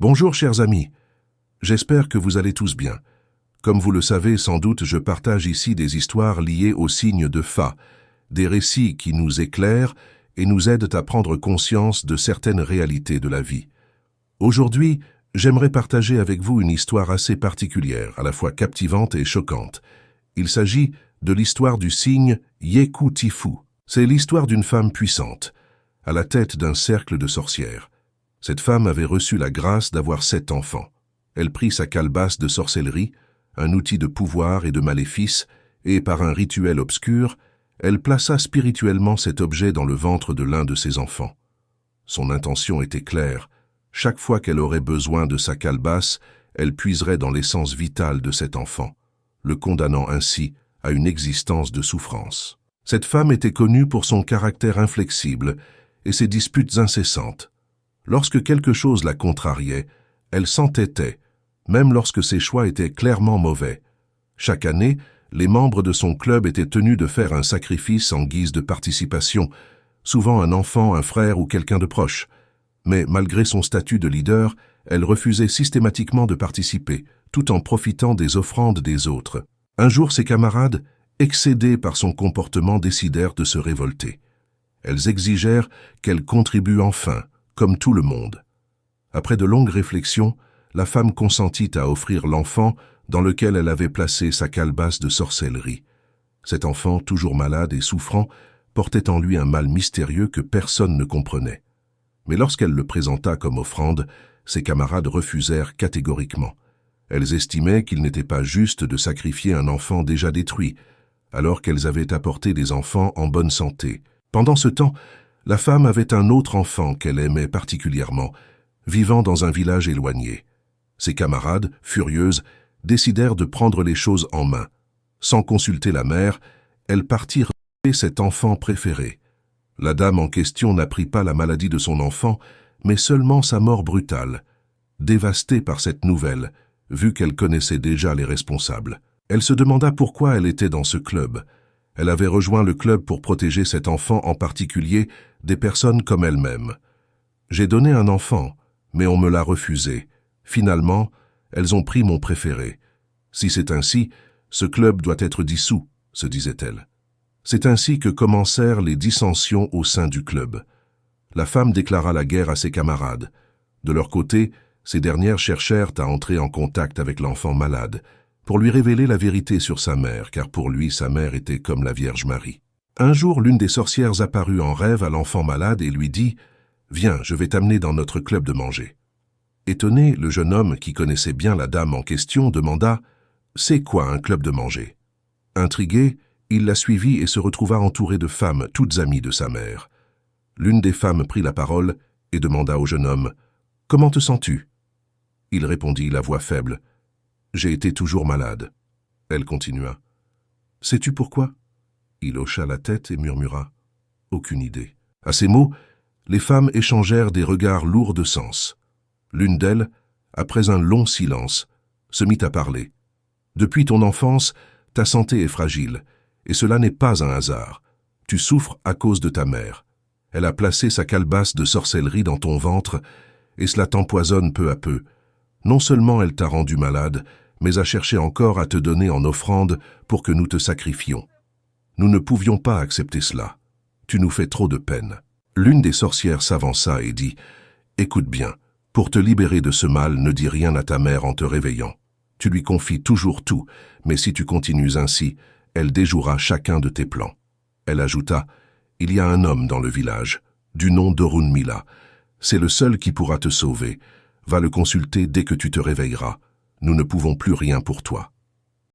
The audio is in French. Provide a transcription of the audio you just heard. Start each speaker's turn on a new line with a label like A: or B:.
A: Bonjour chers amis, j'espère que vous allez tous bien. Comme vous le savez sans doute, je partage ici des histoires liées au signe de Fa, des récits qui nous éclairent et nous aident à prendre conscience de certaines réalités de la vie. Aujourd'hui, j'aimerais partager avec vous une histoire assez particulière, à la fois captivante et choquante. Il s'agit de l'histoire du signe Yeku Tifu. C'est l'histoire d'une femme puissante, à la tête d'un cercle de sorcières. Cette femme avait reçu la grâce d'avoir 7 enfants. Elle prit sa calebasse de sorcellerie, un outil de pouvoir et de maléfice, et par un rituel obscur, elle plaça spirituellement cet objet dans le ventre de l'un de ses enfants. Son intention était claire. Chaque fois qu'elle aurait besoin de sa calebasse, elle puiserait dans l'essence vitale de cet enfant, le condamnant ainsi à une existence de souffrance. Cette femme était connue pour son caractère inflexible et ses disputes incessantes. Lorsque quelque chose la contrariait, elle s'entêtait, même lorsque ses choix étaient clairement mauvais. Chaque année, les membres de son club étaient tenus de faire un sacrifice en guise de participation, souvent un enfant, un frère ou quelqu'un de proche. Mais malgré son statut de leader, elle refusait systématiquement de participer, tout en profitant des offrandes des autres. Un jour, ses camarades, excédés par son comportement, décidèrent de se révolter. Elles exigèrent qu'elle contribue enfin, comme tout le monde. Après de longues réflexions, la femme consentit à offrir l'enfant dans lequel elle avait placé sa calebasse de sorcellerie. Cet enfant, toujours malade et souffrant, portait en lui un mal mystérieux que personne ne comprenait. Mais lorsqu'elle le présenta comme offrande, ses camarades refusèrent catégoriquement. Elles estimaient qu'il n'était pas juste de sacrifier un enfant déjà détruit, alors qu'elles avaient apporté des enfants en bonne santé. Pendant ce temps, la femme avait un autre enfant qu'elle aimait particulièrement, vivant dans un village éloigné. Ses camarades, furieuses, décidèrent de prendre les choses en main. Sans consulter la mère, elles partirent tuer cet enfant préféré. La dame en question n'apprit pas la maladie de son enfant, mais seulement sa mort brutale. Dévastée par cette nouvelle, vu qu'elle connaissait déjà les responsables, elle se demanda pourquoi elle était dans ce club. Elle avait rejoint le club pour protéger cet enfant en particulier des personnes comme elle-même. « J'ai donné un enfant, mais on me l'a refusé. Finalement, elles ont pris mon préféré. Si c'est ainsi, ce club doit être dissous, » se disait-elle. C'est ainsi que commencèrent les dissensions au sein du club. La femme déclara la guerre à ses camarades. De leur côté, ces dernières cherchèrent à entrer en contact avec l'enfant malade, pour lui révéler la vérité sur sa mère, car pour lui, sa mère était comme la Vierge Marie. Un jour, l'une des sorcières apparut en rêve à l'enfant malade et lui dit « Viens, je vais t'amener dans notre club de manger. » Étonné, le jeune homme, qui connaissait bien la dame en question, demanda « C'est quoi un club de manger ?» Intrigué, il la suivit et se retrouva entouré de femmes, toutes amies de sa mère. L'une des femmes prit la parole et demanda au jeune homme « Comment te sens-tu » Il répondit, la voix faible « J'ai été toujours malade. » Elle continua. « Sais-tu pourquoi » Il hocha la tête et murmura. « Aucune idée. » À ces mots, les femmes échangèrent des regards lourds de sens. L'une d'elles, après un long silence, se mit à parler. « Depuis ton enfance, ta santé est fragile, et cela n'est pas un hasard. Tu souffres à cause de ta mère. Elle a placé sa calebasse de sorcellerie dans ton ventre, et cela t'empoisonne peu à peu. Non seulement elle t'a rendu malade, mais a cherché encore à te donner en offrande pour que nous te sacrifions. Nous ne pouvions pas accepter cela. Tu nous fais trop de peine. » L'une des sorcières s'avança et dit « Écoute bien, pour te libérer de ce mal, ne dis rien à ta mère en te réveillant. Tu lui confies toujours tout, mais si tu continues ainsi, elle déjouera chacun de tes plans. » Elle ajouta « Il y a un homme dans le village, du nom d'Orunmila. C'est le seul qui pourra te sauver. Va le consulter dès que tu te réveilleras. Nous ne pouvons plus rien pour toi. »